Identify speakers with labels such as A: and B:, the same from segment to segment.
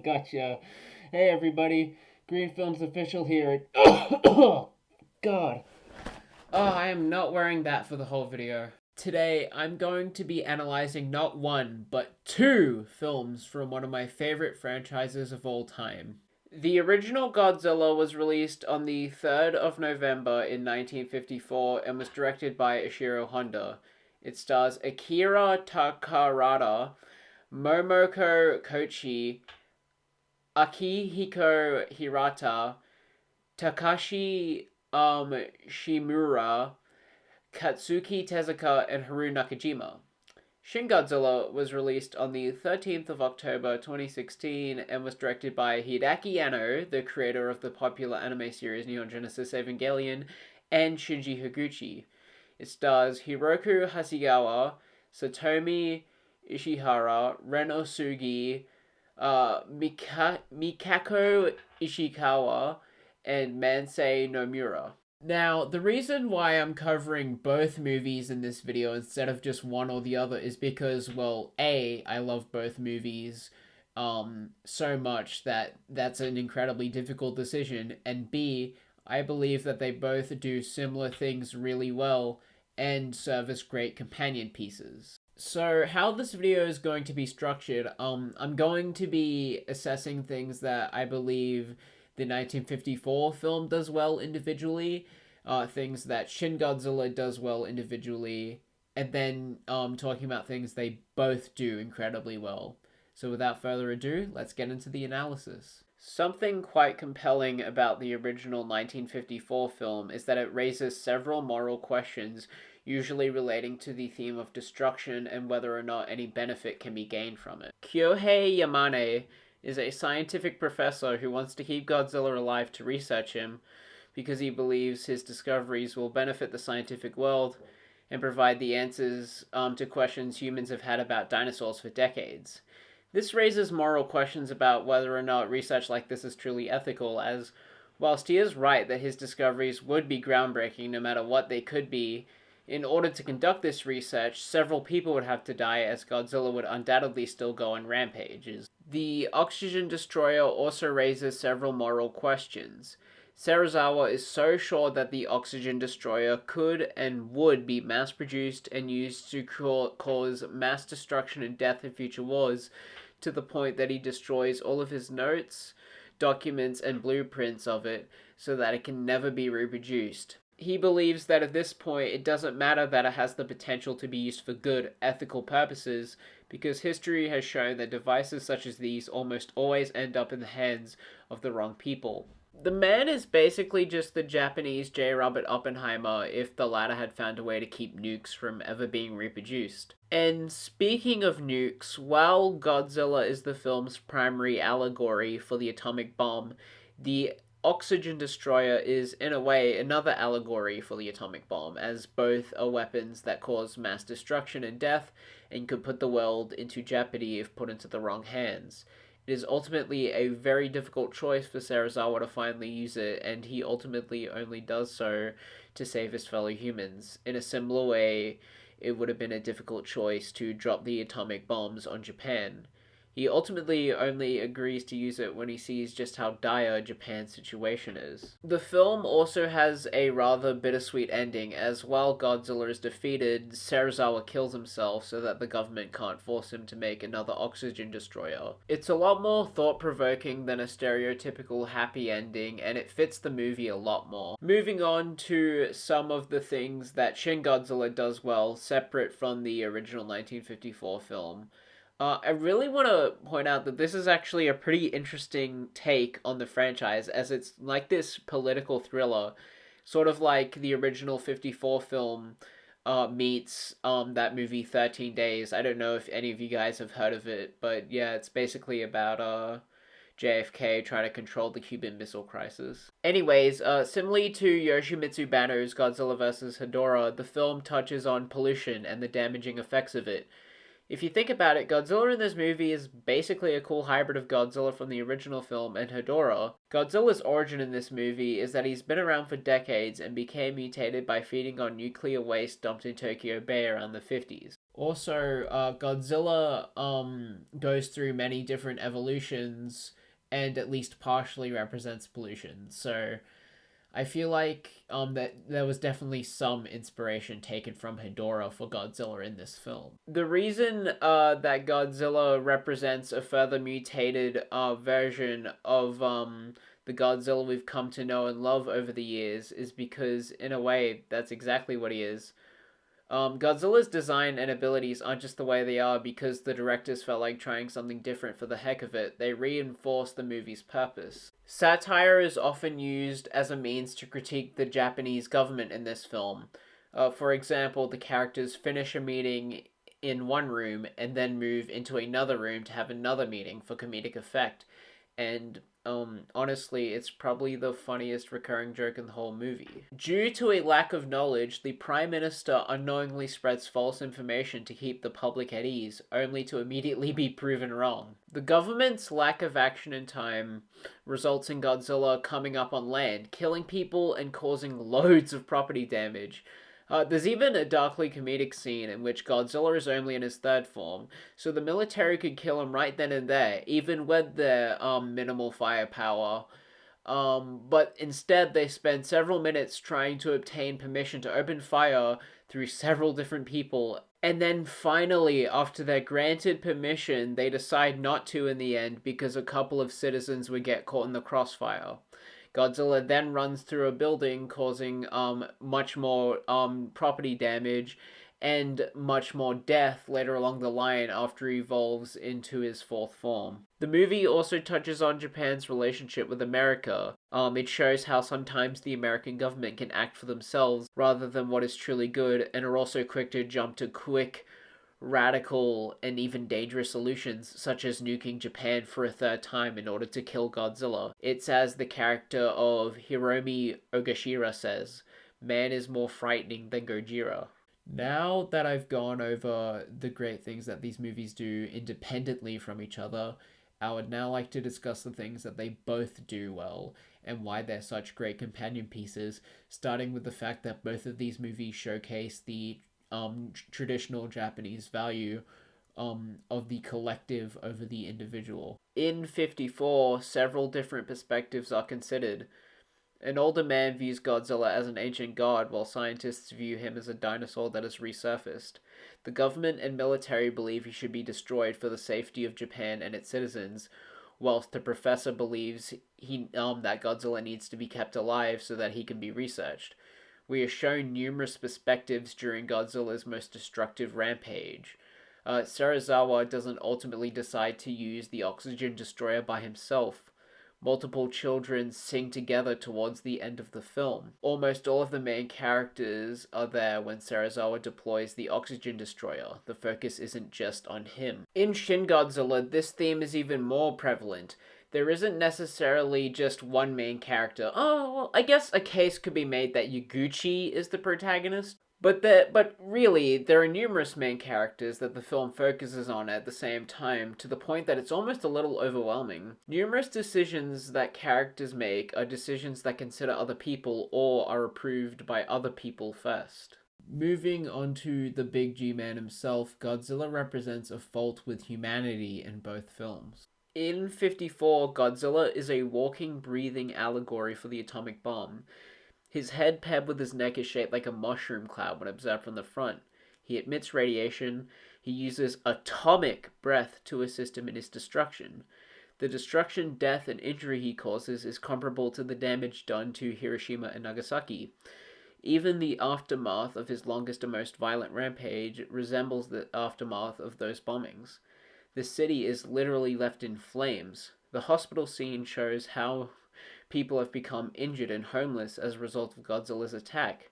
A: Gotcha. Hey everybody, Green Films Official here. Oh, God. Oh, I am not wearing that for the whole video. Today, I'm going to be analyzing not one, but two films from one of my favorite franchises of all time. The original Godzilla was released on the 3rd of November in 1954 and was directed by Ishiro Honda. It stars Akira Takarada, Momoko Kochi, Akihiko Hirata, Takashi Shimura, Katsuki Tezuka, and Haru Nakajima. Shin Godzilla was released on the 13th of October 2016 and was directed by Hideaki Anno, the creator of the popular anime series Neon Genesis Evangelion, and Shinji Higuchi. It stars Hiroku Hasegawa, Satomi Ishihara, Ren Osugi, Mikako Ishikawa, and Mansei Nomura. Now, the reason why I'm covering both movies in this video instead of just one or the other is because, well, A, I love both movies so much that that's an incredibly difficult decision, and B, I believe that they both do similar things really well and serve as great companion pieces. So how this video is going to be structured, I'm going to be assessing things that I believe the 1954 film does well individually, things that Shin Godzilla does well individually, and then talking about things they both do incredibly well. So without further ado, let's get into the analysis. Something quite compelling about the original 1954 film is that it raises several moral questions, usually relating to the theme of destruction and whether or not any benefit can be gained from it. Kyohei Yamane is a scientific professor who wants to keep Godzilla alive to research him because he believes his discoveries will benefit the scientific world and provide the answers to questions humans have had about dinosaurs for decades. This raises moral questions about whether or not research like this is truly ethical, as whilst he is right that his discoveries would be groundbreaking no matter what they could be, in order to conduct this research, several people would have to die, as Godzilla would undoubtedly still go on rampages. The oxygen destroyer also raises several moral questions. Serizawa is so sure that the oxygen destroyer could and would be mass-produced and used to cause mass destruction and death in future wars, to the point that he destroys all of his notes, documents, and blueprints of it so that it can never be reproduced. He believes that at this point it doesn't matter that it has the potential to be used for good, ethical purposes, because history has shown that devices such as these almost always end up in the hands of the wrong people. The man is basically just the Japanese J. Robert Oppenheimer if the latter had found a way to keep nukes from ever being reproduced. And speaking of nukes, while Godzilla is the film's primary allegory for the atomic bomb, the oxygen destroyer is, in a way, another allegory for the atomic bomb, as both are weapons that cause mass destruction and death and could put the world into jeopardy if put into the wrong hands. It is ultimately a very difficult choice for Serizawa to finally use it, and he ultimately only does so to save his fellow humans. In a similar way, it would have been a difficult choice to drop the atomic bombs on Japan. He ultimately only agrees to use it when he sees just how dire Japan's situation is. The film also has a rather bittersweet ending, as while Godzilla is defeated, Serizawa kills himself so that the government can't force him to make another oxygen destroyer. It's a lot more thought-provoking than a stereotypical happy ending, and it fits the movie a lot more. Moving on to some of the things that Shin Godzilla does well, separate from the original 1954 film. I really want to point out that this is actually a pretty interesting take on the franchise, as it's like this political thriller, sort of like the original 54 film meets that movie 13 Days. I don't know if any of you guys have heard of it, but yeah, it's basically about JFK trying to control the Cuban Missile Crisis. Anyways, similarly to Yoshimitsu Banno's Godzilla vs. Hedorah, the film touches on pollution and the damaging effects of it. If you think about it, Godzilla in this movie is basically a cool hybrid of Godzilla from the original film and Hedorah. Godzilla's origin in this movie is that he's been around for decades and became mutated by feeding on nuclear waste dumped in Tokyo Bay around the 50s. Also, Godzilla goes through many different evolutions and at least partially represents pollution. So I feel like that there was definitely some inspiration taken from Hedorah for Godzilla in this film. The reason that Godzilla represents a further mutated version of the Godzilla we've come to know and love over the years is because, in a way, that's exactly what he is. Godzilla's design and abilities aren't just the way they are because the directors felt like trying something different for the heck of it. They reinforce the movie's purpose. Satire is often used as a means to critique the Japanese government in this film. For example, the characters finish a meeting in one room and then move into another room to have another meeting for comedic effect. And honestly, it's probably the funniest recurring joke in the whole movie. Due to a lack of knowledge, the Prime Minister unknowingly spreads false information to keep the public at ease, only to immediately be proven wrong. The government's lack of action in time results in Godzilla coming up on land, killing people and causing loads of property damage. There's even a darkly comedic scene in which Godzilla is only in his third form, so the military could kill him right then and there, even with their minimal firepower. But instead, they spend several minutes trying to obtain permission to open fire through several different people, and then finally, after they're granted permission, they decide not to in the end because a couple of citizens would get caught in the crossfire. Godzilla then runs through a building, causing much more property damage and much more death later along the line after he evolves into his fourth form. The movie also touches on Japan's relationship with America. It shows how sometimes the American government can act for themselves rather than what is truly good, and are also quick to jump to quick, radical, and even dangerous solutions, such as nuking Japan for a third time in order to kill Godzilla. It's as the character of Hiromi Ogashira says, "Man is more frightening than Gojira." Now that I've gone over the great things that these movies do independently from each other, I would now like to discuss the things that they both do well and why they're such great companion pieces, starting with the fact that both of these movies showcase the traditional Japanese value of the collective over the individual. In 54, several different perspectives are considered. An older man views Godzilla as an ancient god, while scientists view him as a dinosaur that has resurfaced. The government and military believe he should be destroyed for the safety of Japan and its citizens, whilst the professor believes that Godzilla needs to be kept alive so that he can be researched. We are shown numerous perspectives during Godzilla's most destructive rampage. Serizawa doesn't ultimately decide to use the oxygen destroyer by himself. Multiple children sing together towards the end of the film. Almost all of the main characters are there when Serizawa deploys the oxygen destroyer. The focus isn't just on him. In Shin Godzilla, this theme is even more prevalent. There isn't necessarily just one main character. Oh, well, I guess a case could be made that Yaguchi is the protagonist. But really, there are numerous main characters that the film focuses on at the same time, to the point that it's almost a little overwhelming. Numerous decisions that characters make are decisions that consider other people or are approved by other people first. Moving on to the big G-Man himself, Godzilla represents a fault with humanity in both films. In 54, Godzilla is a walking, breathing allegory for the atomic bomb. His head paired with his neck is shaped like a mushroom cloud when observed from the front. He emits radiation. He uses atomic breath to assist him in his destruction. The destruction, death, and injury he causes is comparable to the damage done to Hiroshima and Nagasaki. Even the aftermath of his longest and most violent rampage resembles the aftermath of those bombings. The city is literally left in flames. The hospital scene shows how people have become injured and homeless as a result of Godzilla's attack.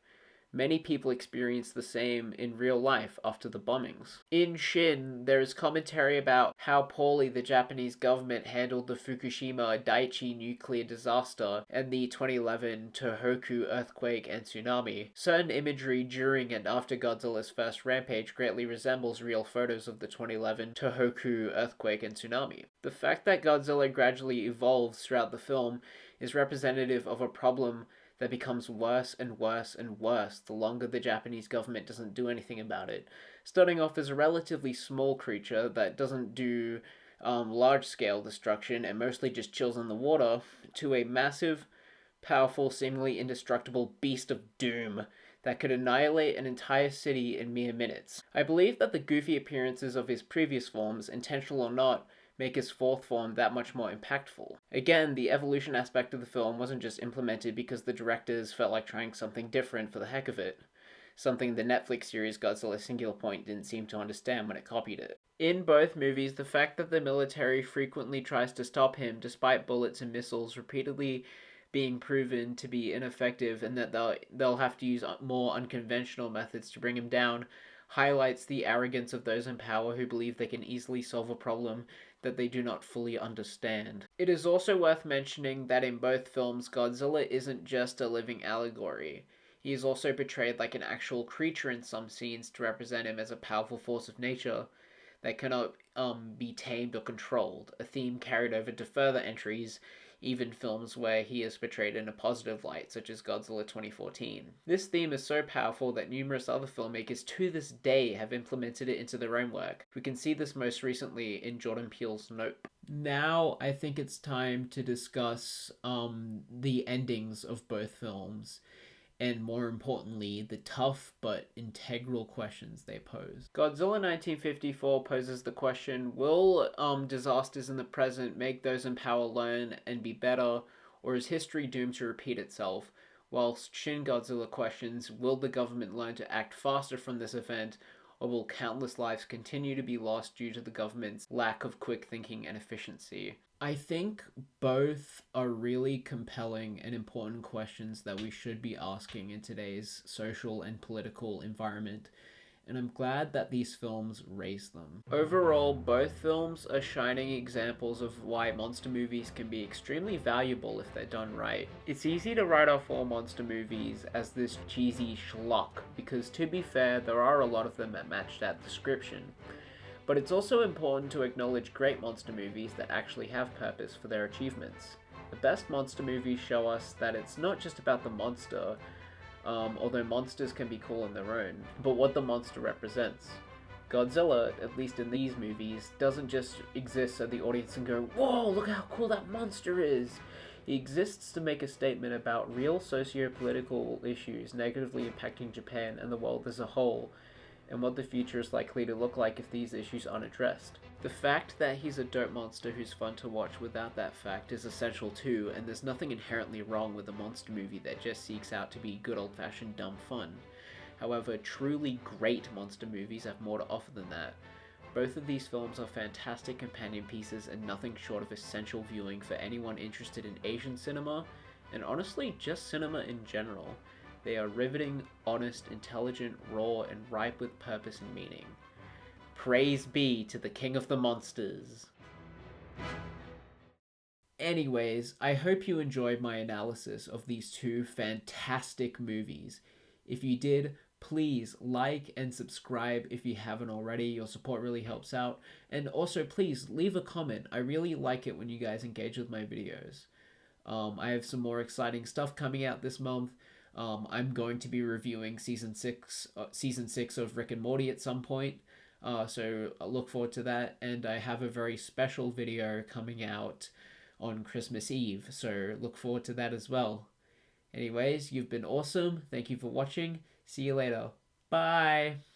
A: Many people experience the same in real life after the bombings. In Shin, there is commentary about how poorly the Japanese government handled the Fukushima Daiichi nuclear disaster and the 2011 Tohoku earthquake and tsunami. Certain imagery during and after Godzilla's first rampage greatly resembles real photos of the 2011 Tohoku earthquake and tsunami. The fact that Godzilla gradually evolves throughout the film is representative of a problem that becomes worse and worse and worse the longer the Japanese government doesn't do anything about it. Starting off as a relatively small creature that doesn't do large scale destruction and mostly just chills in the water, to a massive, powerful, seemingly indestructible beast of doom that could annihilate an entire city in mere minutes. I believe that the goofy appearances of his previous forms, intentional or not, make his fourth form that much more impactful. Again, the evolution aspect of the film wasn't just implemented because the directors felt like trying something different for the heck of it. Something the Netflix series Godzilla Singular Point didn't seem to understand when it copied it. In both movies, the fact that the military frequently tries to stop him despite bullets and missiles repeatedly being proven to be ineffective and that they'll have to use more unconventional methods to bring him down highlights the arrogance of those in power who believe they can easily solve a problem that they do not fully understand. It is also worth mentioning that in both films, Godzilla isn't just a living allegory. He is also portrayed like an actual creature in some scenes to represent him as a powerful force of nature that cannot be tamed or controlled, a theme carried over to further entries, even films where he is portrayed in a positive light, such as Godzilla 2014. This theme is so powerful that numerous other filmmakers to this day have implemented it into their own work. We can see this most recently in Jordan Peele's Nope. Now I think it's time to discuss the endings of both films, and more importantly, the tough but integral questions they pose. Godzilla 1954 poses the question, will disasters in the present make those in power learn and be better, or is history doomed to repeat itself? Whilst Shin Godzilla questions, will the government learn to act faster from this event, or will countless lives continue to be lost due to the government's lack of quick thinking and efficiency? I think both are really compelling and important questions that we should be asking in today's social and political environment, and I'm glad that these films raise them. Overall, both films are shining examples of why monster movies can be extremely valuable if they're done right. It's easy to write off all monster movies as this cheesy schlock, because to be fair, there are a lot of them that match that description. But it's also important to acknowledge great monster movies that actually have purpose for their achievements. The best monster movies show us that it's not just about the monster, although monsters can be cool on their own, but what the monster represents. Godzilla, at least in these movies, doesn't just exist so the audience can go, "Whoa, look how cool that monster is!" He exists to make a statement about real socio-political issues negatively impacting Japan and the world as a whole, and what the future is likely to look like if these issues aren't addressed. The fact that he's a dope monster who's fun to watch without that fact is essential too, and there's nothing inherently wrong with a monster movie that just seeks out to be good old-fashioned dumb fun. However, truly great monster movies have more to offer than that. Both of these films are fantastic companion pieces and nothing short of essential viewing for anyone interested in Asian cinema, and honestly, just cinema in general. They are riveting, honest, intelligent, raw, and ripe with purpose and meaning. Praise be to the King of the Monsters. Anyways, I hope you enjoyed my analysis of these two fantastic movies. If you did, please like and subscribe if you haven't already. Your support really helps out. And also, please leave a comment. I really like it when you guys engage with my videos. I have some more exciting stuff coming out this month. I'm going to be reviewing season 6 of Rick and Morty at some point, so I look forward to that, and I have a very special video coming out on Christmas Eve, so look forward to that as well. Anyways, you've been awesome, thank you for watching, see you later, bye!